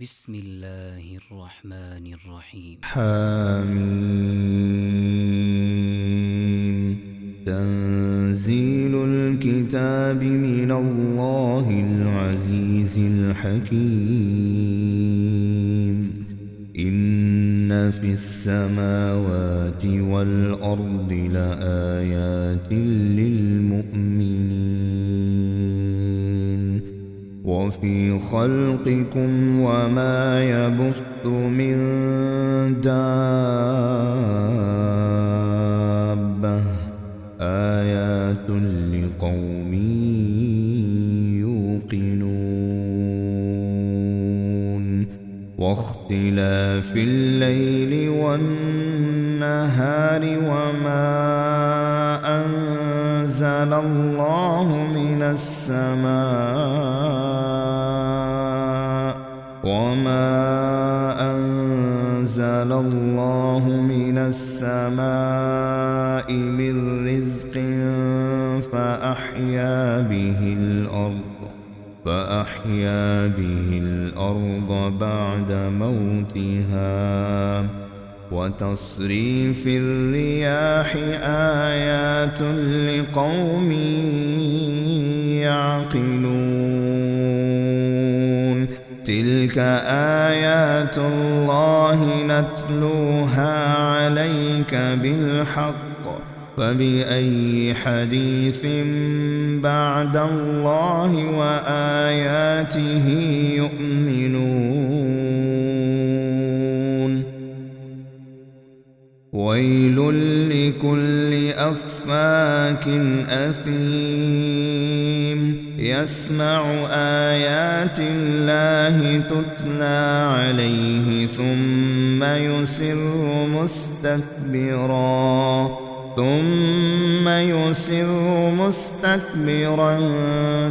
بسم الله الرحمن الرحيم. حميم. تنزيل الكتاب من الله العزيز الحكيم. إن في السماوات والأرض لآيات للمؤمنين وفي خلقكم وما يبث من دابة آيات لقوم يوقنون واختلاف الليل والنهار وما أنزل الله من السماء من رزق فأحيا به الأرض بعد موتها وتصريف الرياح آيات لقوم يعقلون تلك آيات الله نتلوها عليك بالحق فبأي حديث بعد الله وآياته يؤمنون ويل لكل أفاك أثيم يسمع آيات الله تتلى عليه ثم يصر مستكبرا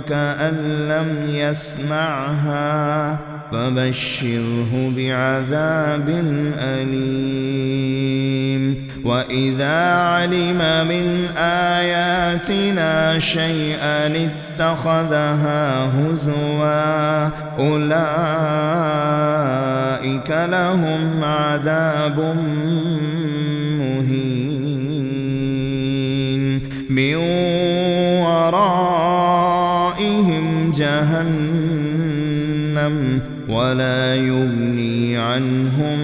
كأن لم يسمعها فبشره بعذاب أليم وإذا علم من آياتنا شيئا اتخذها هزوا أولئك لهم عذاب مهين من ورائهم جهنم ولا يغني عنهم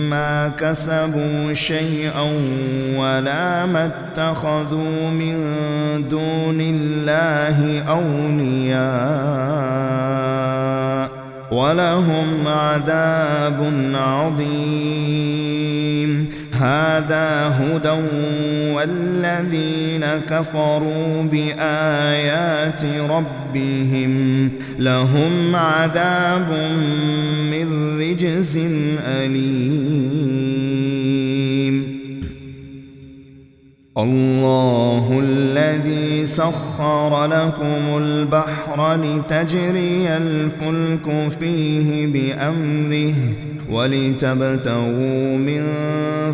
ما كسبوا شيئا ولا ما اتخذوا من دون الله أولياء ولهم عذاب عظيم هذا هدى والذين كفروا بآيات ربهم لهم عذاب من رجز أليم الله الذي سخر لكم البحر لتجري الفلك فيه بأمره ولتبتغوا من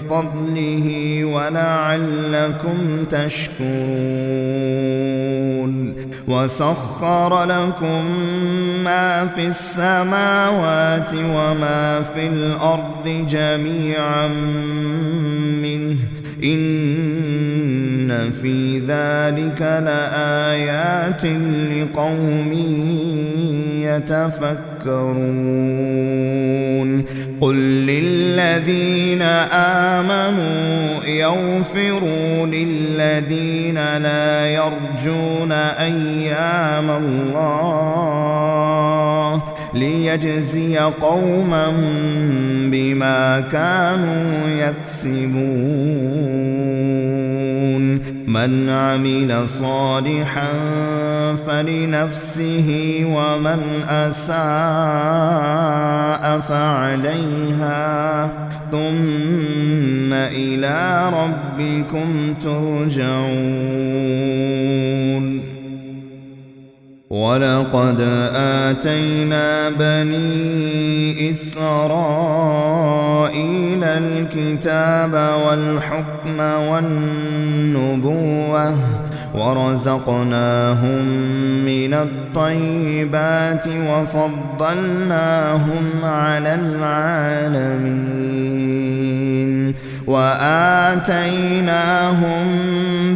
فضله ولعلكم تشكرون وسخر لكم ما في السماوات وما في الأرض جميعا منه إن في ذلك لآيات لقوم يتفكرون قل للذين آمنوا يغفروا للذين لا يرجون أيام الله ليجزي قوما بما كانوا يكسبون من عمل صالحا فلنفسه ومن أساء فعليها ثم إلى ربكم ترجعون ولقد آتينا بني إسرائيل الكتاب والحكم والنبوة ورزقناهم من الطيبات وفضلناهم على العالمين وآتيناهم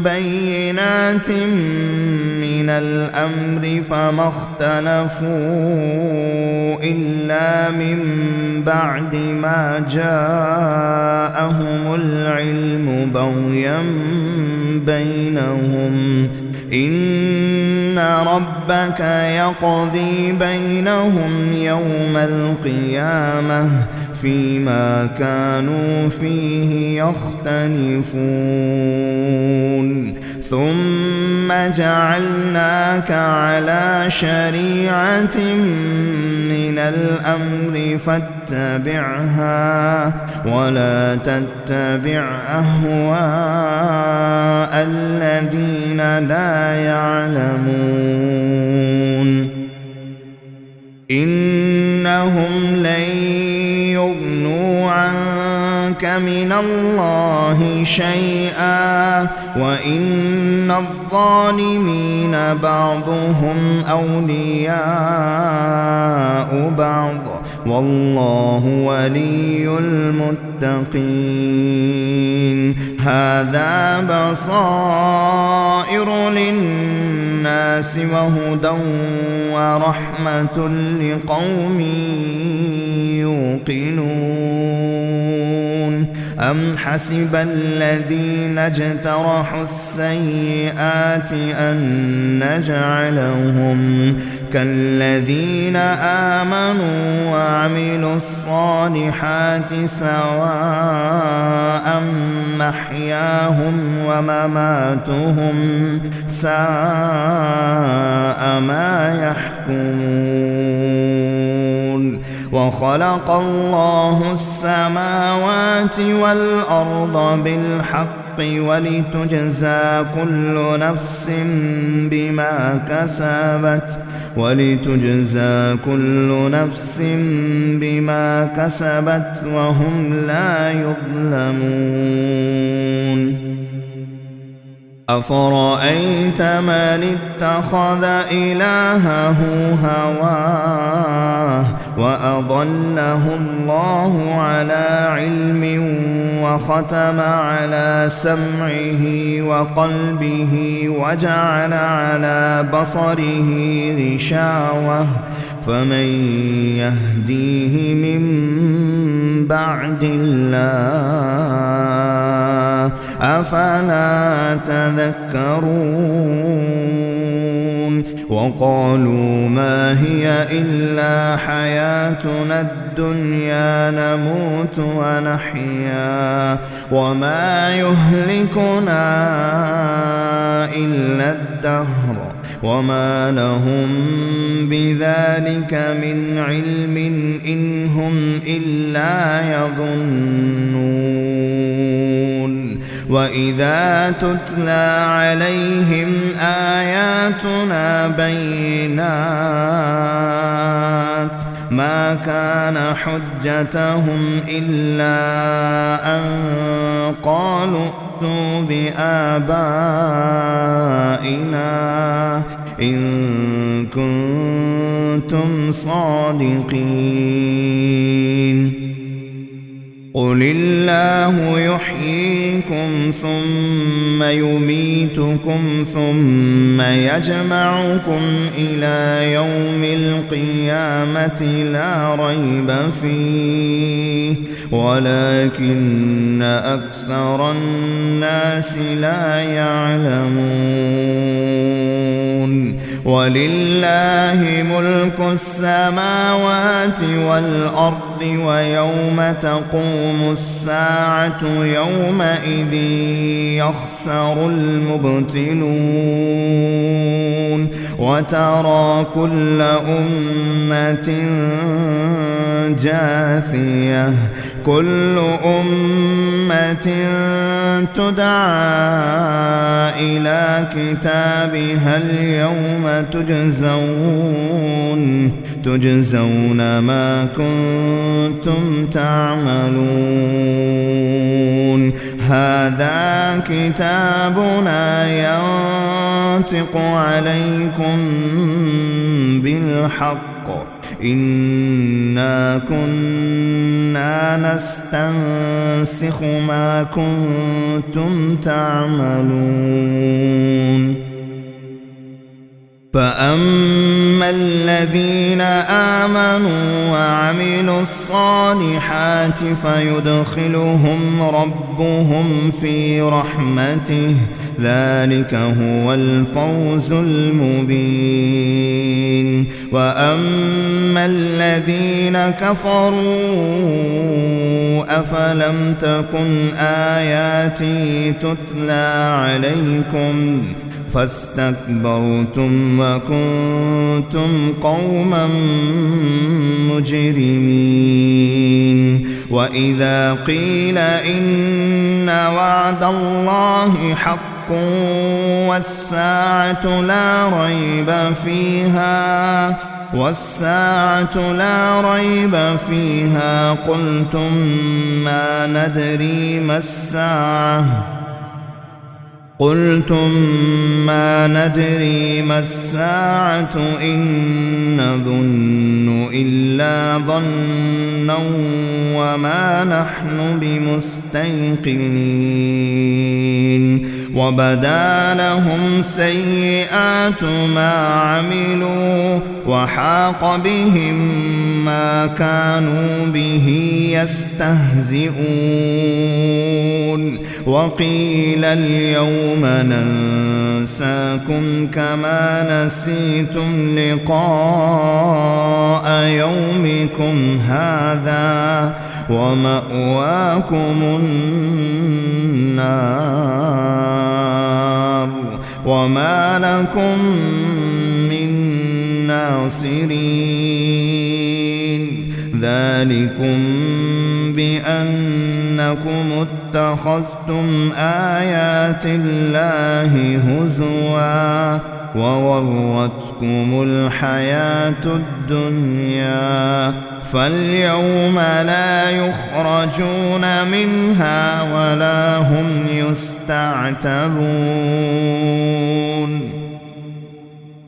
بينات من الأمر فما اختلفوا إلا من بعد ما جاءهم العلم بغيا بينهم إن ربك يقضي بينهم يوم القيامة فيما كانوا فيه يختلفون ثم جعلناك على شريعة من الأمر فاتبعها ولا تتبع أهواء الذين لا يعلمون إنهم لن يغنوا عنك من الله شيئا وإن الظالمين بعضهم أولياء بعض والله ولي المتقين هذا بصائر للناس وهدى ورحمة لقوم يوقنون أم حسب الذين اجترحوا السيئات أن نجعلهم كالذين آمنوا وعملوا الصالحات سواء محياهم ومماتهم ساء ما يحكمون وخلق الله السماوات والأرض بالحق ولتجزى كل نفس بما كسبت وهم لا يظلمون أفرأيت من اتخذ إلهه هواه وأضله الله على علم وختم على سمعه وقلبه وجعل على بصره غشاوة فمن يهديه من بعد الله أفلا تذكرون وقالوا ما هي إلا حياتنا الدنيا نموت ونحيا وما يهلكنا إلا الدهر وما لهم بذلك من علم إن هم إلا يظنون وإذا تتلى عليهم آياتنا بينات ما كان حجتهم إلا أن قالوا ائتوا بآبائنا إن كنتم صادقين قل الله يحييكم ثم يميتكم ثم يجمعكم إلى يوم القيامة لا ريب فيه ولكن أكثر الناس لا يعلمون ولله ملك السماوات والأرض ويوم تقوم الساعة يومئذ يخسر المبطلون وترى كل أمة جاثية كل أمة تدعى إلى كتابها اليوم تجزون ما كنتم تعملون هذا كتابنا ينطق عليكم بالحق إنا كنا نستنسخ ما كنتم تعملون فأما الذين آمنوا وعملوا الصالحات فيدخلهم ربهم في رحمته ذلك هو الفوز المبين وأما الذين كفروا أفلم تكن آياتي تتلى عليكم فاستكبرتم وكنتم قوما مجرمين وإذا قيل إن وعد الله حق والساعة لا ريب فيها قلتم ما ندري ما الساعة إن نظن إلا ظنا وما نحن بمستيقنين وبدا لهم سيئات ما عملوا وحاق بهم ما كانوا به يستهزئون وقيل اليوم ننساكم كما نسيتم لقاء يومكم هذا ومأواكم النار وما لكم من ناصرين ذلكم بأنكم اتخذتم آيات الله هزوا وغرتكم الحياة الدنيا فاليوم لا يخرجون منها ولا هم يستعتبون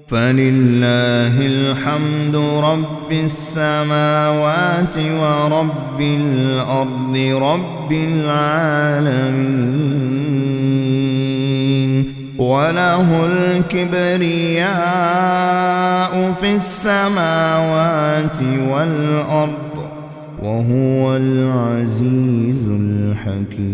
فلله الحمد رب السماوات ورب الأرض رب العالمين وله الكبرياء في السماوات والأرض وهو العزيز الحكيم.